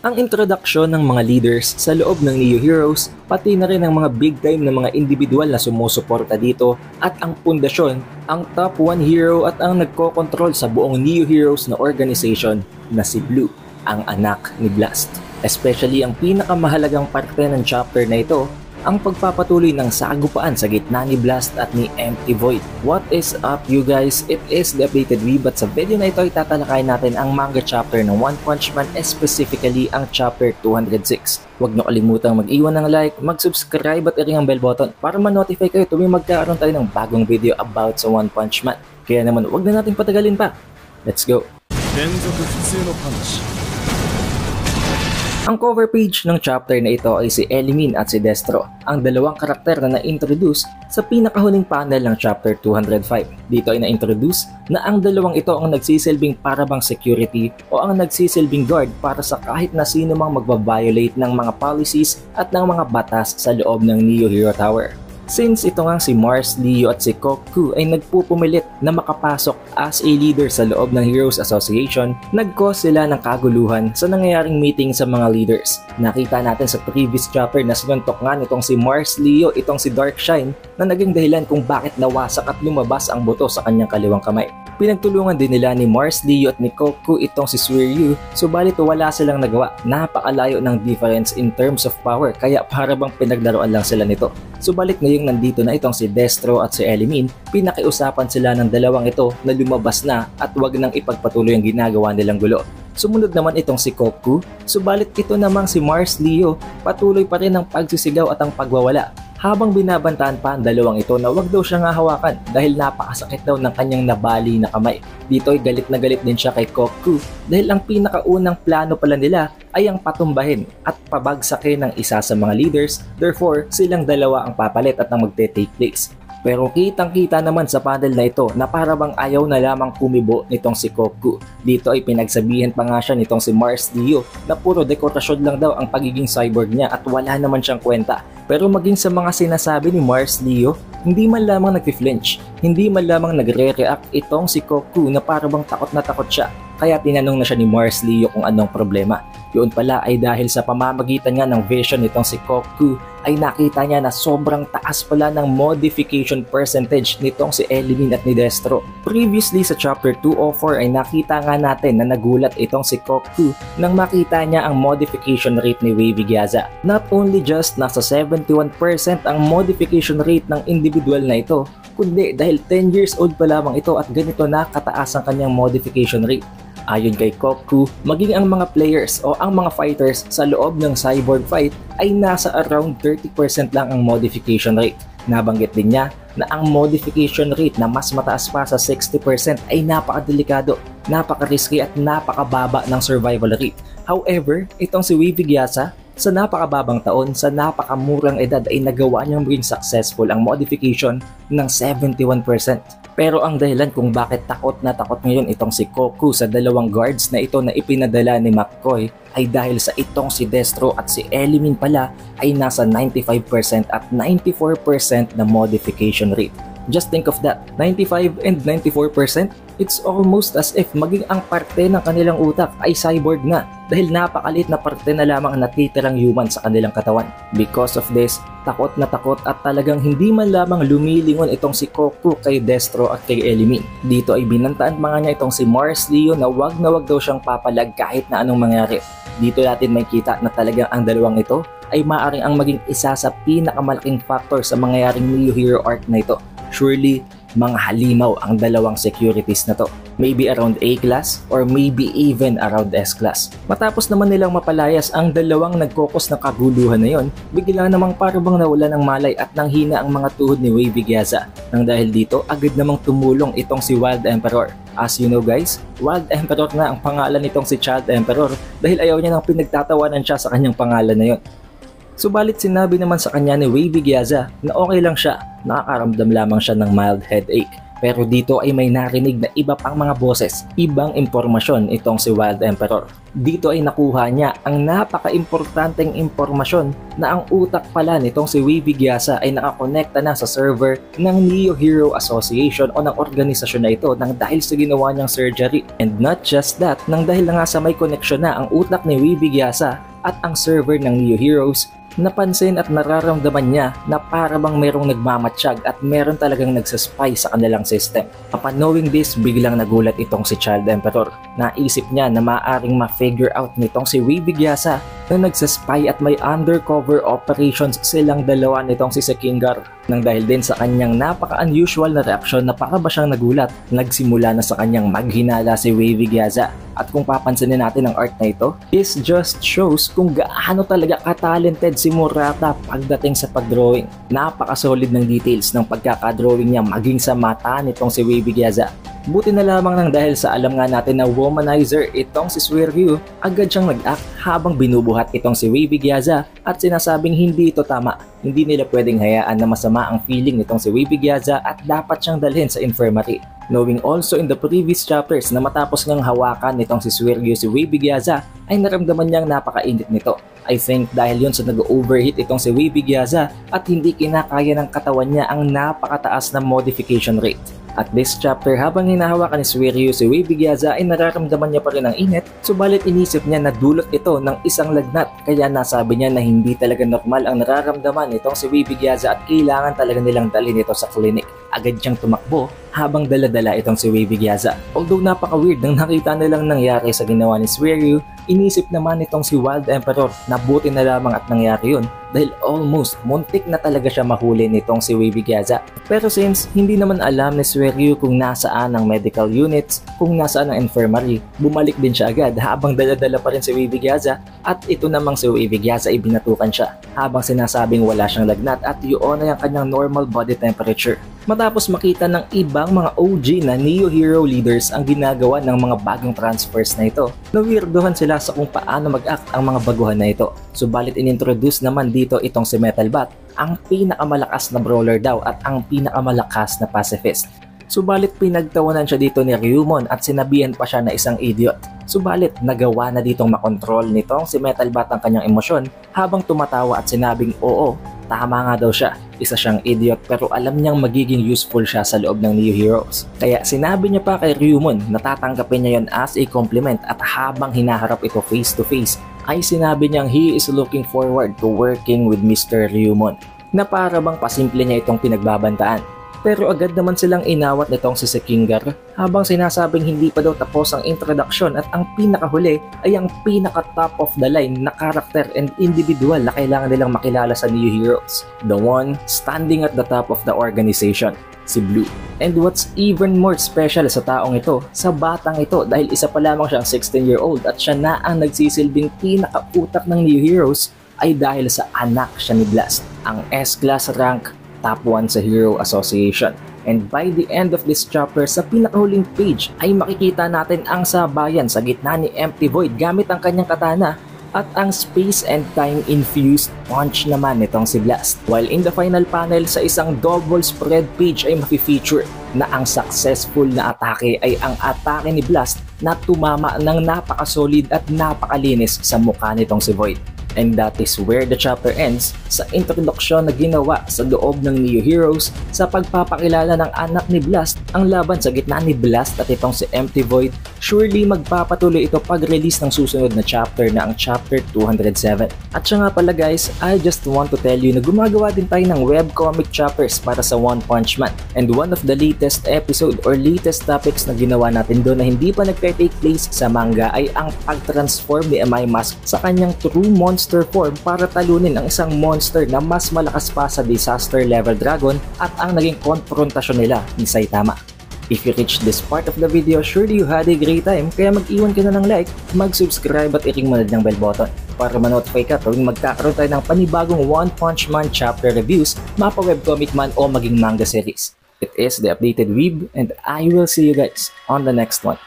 Ang introduction ng mga leaders sa loob ng Neo Heroes, pati na rin ang mga big time na mga individual na sumusuporta dito at ang pundasyon, ang top 1 hero at ang nagkokontrol sa buong Neo Heroes na organization na si Blue, ang anak ni Blast. Especially ang pinakamahalagang parte ng chapter na ito, ang pagpapatuloy ng sagupaan sa gitna ni Blast at ni Empty Void. What is up you guys? It is the updated Wee, but sa video na ito ay tatalakayin natin ang manga chapter ng One Punch Man, specifically ang chapter 206. Huwag niyo kalimutang mag-iwan ng like, mag-subscribe at i-ring ang bell button para ma-notify kayo tuwing magkakaroon tayo ng bagong video about sa One Punch Man. Kaya naman huwag na natin patagalin pa. Let's go! Ang cover page ng chapter na ito ay si Elimin at si Destro, ang dalawang karakter na na-introduce sa pinakahuling panel ng chapter 205. Dito ay na-introduce na ang dalawang ito ang nagsisilbing parabang security o ang nagsisilbing guard para sa kahit na sino mang magbabiolate ng mga policies at ng mga batas sa loob ng Neo Hero Tower. Since ito nga si Mars, Leo at si Koku ay nagpupumilit na makapasok as a leader sa loob ng Heroes Association, nag-cause sila ng kaguluhan sa nangyayaring meeting sa mga leaders. Nakita natin sa previous chapter na sinuntok nga nitong si Mars, Leo itong si Darkshine na naging dahilan kung bakit nawasak at lumabas ang buto sa kanyang kaliwang kamay. Pinagtulungan din nila ni Mars, Leo at ni Koku itong si Suiryu, subalit wala silang nagawa. Napakalayo ng difference in terms of power kaya para bang pinaglaruan lang sila nito. Subalit ngayong nandito na itong si Destro at si Elimin, pinakiusapan sila ng dalawang ito na lumabas na at wag nang ipagpatuloy ang ginagawa nilang gulo. Sumunod naman itong si Koku, subalit ito namang si Mars, Leo, patuloy pa rin ang pagsisigaw at ang pagwawala. Habang binabantaan pa ang dalawang ito na wag daw siyang hahawakan dahil napakasakit daw ng kanyang nabali na kamay. Dito ay galit na galit din siya kay Koku dahil ang pinakaunang plano pala nila ay ang patumbahin at pabagsakin ng isa sa mga leaders, therefore silang dalawa ang papalit at ang magte-take place. Pero kitang-kita naman sa panel na ito na para bang ayaw na lamang kumibo nitong si Koku. Dito ay pinagsabihan pa nga siya nitong si Mars, Leo na puro dekorasyon lang daw ang pagiging cyborg niya at wala naman siyang kwenta. Pero maging sa mga sinasabi ni Mars, Leo, hindi man lamang nag-flinch, hindi man lamang nagre-react itong si Koku na para bang takot na takot siya. Kaya tinanong na siya ni Mars, Leo kung anong problema. Yun pala ay dahil sa pamamagitan nga ng vision nitong si Koku ay nakita niya na sobrang taas pala ng modification percentage nitong si Elimin at ni Destro. Previously sa chapter 204 ay nakita nga natin na nagulat itong si Koku nang makita niya ang modification rate ni Wavy Gyaza. Not only just nasa 71% ang modification rate ng individual na ito, kundi dahil 10 years old pa lamang ito at ganito na kataas ang kanyang modification rate. Ayon kay Koku, maging ang mga players o ang mga fighters sa loob ng cyborg fight ay nasa around 30% lang ang modification rate. Nabanggit din niya na ang modification rate na mas mataas pa sa 60% ay napakadelikado, napaka-risky at napakababa ng survival rate. However, itong si Wavy Gyaza, sa napakababang taon, sa napakamurang edad ay nagawa niyang maging successful ang modification ng 71%. Pero ang dahilan kung bakit takot na takot ngayon itong si Koku sa dalawang guards na ito na ipinadala ni McCoy ay dahil sa itong si Destro at si Elimin pala ay nasa 95% at 94% na modification rate. Just think of that, 95 and 94%? It's almost as if maging ang parte ng kanilang utak ay cyborg na dahil napakalit na parte na lamang ang natitirang human sa kanilang katawan. Because of this, takot na takot at talagang hindi man lamang lumilingon itong si Koku kay Destro at kay Elimin. Dito ay binantaan pa nga niya itong si Mars, Leo na wag daw siyang papalag kahit na anong mangyari. Dito natin makikita na talagang ang dalawang ito ay maaaring ang maging isa sa pinakamalaking factor sa mangyayaring Neo Hero arc na ito. Surely, mga halimaw ang dalawang securities na to. Maybe around A-class or maybe even around S-class. Matapos naman nilang mapalayas ang dalawang nagkokos ng kaguluhan na yon, bigla namang parang nawala ng malay at nanghina ang mga tuhod ni Wavy Gyaza. Nang dahil dito, agad namang tumulong itong si Wild Emperor. As you know guys, Wild Emperor na ang pangalan nitong si Child Emperor dahil ayaw niya nang pinagtatawanan siya sa kanyang pangalan na yon. Subalit sinabi naman sa kanya ni Wavy Gyaza na okay lang siya, nakakaramdam lamang siya ng mild headache. Pero dito ay may narinig na iba pang mga boses, ibang impormasyon itong si Wild Emperor. Dito ay nakuha niya ang napaka-importanteng impormasyon na ang utak pala nitong si Wavy Gyasa ay nakakonekta na sa server ng Neo Hero Association o ng organisasyon na ito nang dahil sa ginawa niyang surgery. And not just that, nang dahil na nga sa may koneksyon na ang utak ni Wavy Gyasa at ang server ng Neo Heroes, napansin at nararamdaman niya na para bang merong nagmamatsyag at meron talagang nagsaspy sa kanilang system. Upon knowing this, biglang nagulat itong si Child Emperor. Naisip niya na maaaring ma-figure out nitong si Wavy Gyasa na nagsaspy at may undercover operations silang dalawa nitong si Sekingar. Nang dahil din sa kanyang napaka-unusual na reaksyon na para ba siyang nagulat, nagsimula na sa kanyang maghinala si Wavy Gyasa. At kung papansinin natin ang art na ito, this just shows kung gaano talaga ka-talented si Murata pagdating sa pagdrawing. Napaka-solid ng details ng pagkakadrawing niya maging sa mata nitong si Wavy Gyasa. Buti na lamang nang dahil sa alam nga natin na womanizer itong si Suiryu, agad siyang nag-act habang binubuhat itong si Wavy Gyasa at sinasabing hindi ito tama. Hindi nila pwedeng hayaan na masama ang feeling nitong si Wavy Gyasa at dapat siyang dalhin sa infirmary. Knowing also in the previous chapters na matapos ngang hawakan nitong si Suiryu si Wavy Gyasa ay naramdaman niyang napakainit nito. I think dahil yun sa nag-overheat itong si Wavy Gyasa at hindi kinakaya ng katawan niya ang napakataas na modification rate. At this chapter, habang hinahawakan ni Suiryu si Wavy Gyasa ay nararamdaman niya pa rin ang init, subalit inisip niya na dulot ito ng isang lagnat kaya nasabi niya na hindi talaga normal ang nararamdaman nitong si Wavy Gyasa at kailangan talaga nilang dalhin ito sa clinic. Agad siyang tumakbo habang dala-dala itong si Wavy Gyasa. Although napaka-weird nang nakita nilang nangyari sa ginawa ni Suiryu, inisip naman itong si Wild Emperor na buti na lamang at nangyari yun dahil almost muntik na talaga siya mahuli nitong si Wavy Gyasa. Pero since hindi naman alam ni Suiryu kung nasaan ang medical units, kung nasaan ang infirmary, bumalik din siya agad habang dala-dala pa rin si Wavy Gyasa at ito namang si Wavy Gyasa ay binatukan siya habang sinasabing wala siyang lagnat at yun ay ang kanyang normal body temperature. Matapos makita ng ibang mga OG na Neo Hero leaders ang ginagawa ng mga bagong transfers na ito, nawirdohan sila sa kung paano mag-act ang mga baguhan na ito. Subalit inintroduce naman dito itong si Metal Bat, ang pinakamalakas na brawler daw at ang pinakamalakas na pacifist. Subalit pinagtawanan siya dito ni Ryumon at sinabihan pa siya na isang idiot. Subalit nagawa na ditong makontrol nitong si Metal Bat ang kanyang emosyon habang tumatawa at sinabing oo, tama nga daw siya. Isa siyang idiot pero alam niyang magiging useful siya sa loob ng Neo Heroes. Kaya sinabi niya pa kay Ryumon na tatanggapin niya yon as a compliment at habang hinaharap ito face to face ay sinabi niyang he is looking forward to working with Mr. Ryumon na para bang pasimple niya itong pinagbabantaan. Pero agad naman silang inawat nitong si Sekingar habang sinasabing hindi pa daw tapos ang introduction at ang pinakahuli ay ang pinaka-top of the line na karakter and individual na kailangan nilang makilala sa Neo Heroes. The one standing at the top of the organization, si Blue. And what's even more special sa taong ito, sa batang ito dahil isa pa lamang siyang 16-year-old at siya na ang nagsisilbing pinaka-utak ng Neo Heroes ay dahil sa anak siya ni Blast, ang S-Class rank top 1 sa Hero Association. And by the end of this chapter, sa pinakahuling page ay makikita natin ang sabayan sa gitna ni Empty Void gamit ang kanyang katana at ang space and time infused punch naman nitong si Blast. While in the final panel sa isang double spread page ay mafe-feature na ang successful na atake ay ang atake ni Blast na tumama ng napaka-solid at napakalinis sa mukha nitong si Void. And that is where the chapter ends sa introduction na ginawa sa loob ng Neo Heroes sa pagpapakilala ng anak ni Blast. Ang laban sa gitna ni Blast at itong si Empty Void, surely magpapatuloy ito pag-release ng susunod na chapter na ang chapter 207. At siya nga pala guys, I just want to tell you na gumagawa din tayo ng webcomic chapters para sa One Punch Man. And one of the latest episode or latest topics na ginawa natin doon na hindi pa nagka-take place sa manga ay ang pag-transform ni Amai Mask sa kanyang true monster form para talunin ang isang monster na mas malakas pa sa disaster level dragon at ang naging konfrontasyon nila ni Saitama. If you reached this part of the video, surely you had a great time kaya mag-iwan ka na ng like, mag-subscribe at i-ring mo na ng bell button para ma-notify ka tuwing magkakaroon tayo ng panibagong One Punch Man chapter reviews, mapa webcomic man o maging manga series. It is the Updated Weeb and I will see you guys on the next one.